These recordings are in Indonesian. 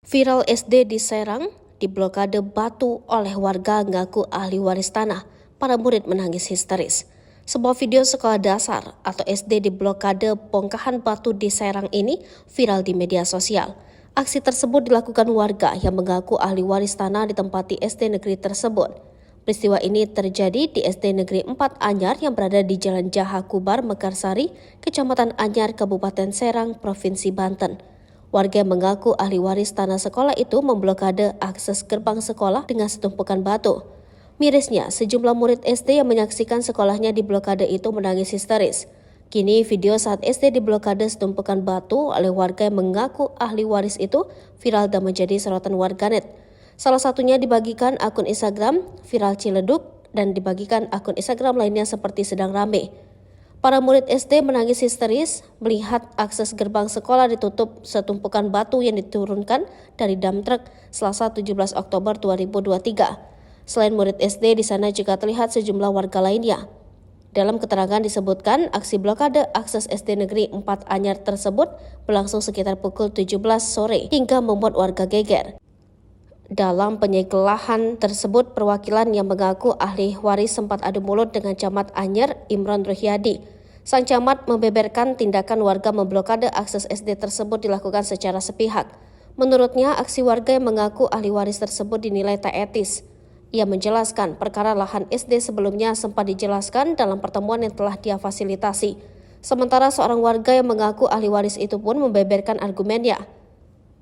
Viral SD di Serang diblokade batu oleh warga ngaku ahli waris tanah. Para murid menangis histeris. Sebuah video sekolah dasar atau SD diblokade bongkahan batu di Serang ini viral di media sosial. Aksi tersebut dilakukan warga yang mengaku ahli waris tanah ditempati SD negeri tersebut. Peristiwa ini terjadi di SD Negeri 4 Anyar yang berada di Jalan Jaha Kubar, Mekarsari, Kecamatan Anyar, Kabupaten Serang, Provinsi Banten. Warga yang mengaku ahli waris tanah sekolah itu memblokade akses gerbang sekolah dengan setumpukan batu. Mirisnya, sejumlah murid SD yang menyaksikan sekolahnya diblokade itu menangis histeris. Kini video saat SD diblokade setumpukan batu oleh warga yang mengaku ahli waris itu viral dan menjadi sorotan warganet. Salah satunya dibagikan akun Instagram Viral Ciledug dan dibagikan akun Instagram lainnya seperti sedang rame. Para murid SD menangis histeris melihat akses gerbang sekolah ditutup setumpukan batu yang diturunkan dari dump truck Selasa 17 Oktober 2023. Selain murid SD, di sana juga terlihat sejumlah warga lainnya. Dalam keterangan disebutkan, aksi blokade akses SD Negeri 4 Anyar tersebut berlangsung sekitar pukul 17 sore hingga membuat warga geger. Dalam penyegelahan tersebut, perwakilan yang mengaku ahli waris sempat adu mulut dengan Camat Anyar Imron Ruhyadi. Sang camat membeberkan tindakan warga memblokade akses SD tersebut dilakukan secara sepihak. Menurutnya, aksi warga yang mengaku ahli waris tersebut dinilai tak etis. Ia menjelaskan perkara lahan SD sebelumnya sempat dijelaskan dalam pertemuan yang telah dia fasilitasi. Sementara seorang warga yang mengaku ahli waris itu pun membeberkan argumennya.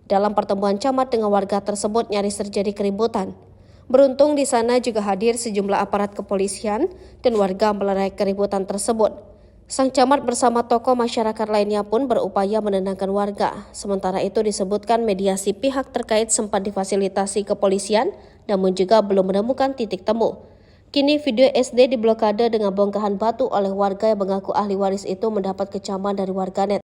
Dalam pertemuan camat dengan warga tersebut nyaris terjadi keributan. Beruntung di sana juga hadir sejumlah aparat kepolisian dan warga melerai keributan tersebut. Sang camat bersama tokoh masyarakat lainnya pun berupaya menenangkan warga. Sementara itu disebutkan mediasi pihak terkait sempat difasilitasi kepolisian, namun juga belum menemukan titik temu. Kini video SD diblokade dengan bongkahan batu oleh warga yang mengaku ahli waris itu mendapat kecaman dari warganet.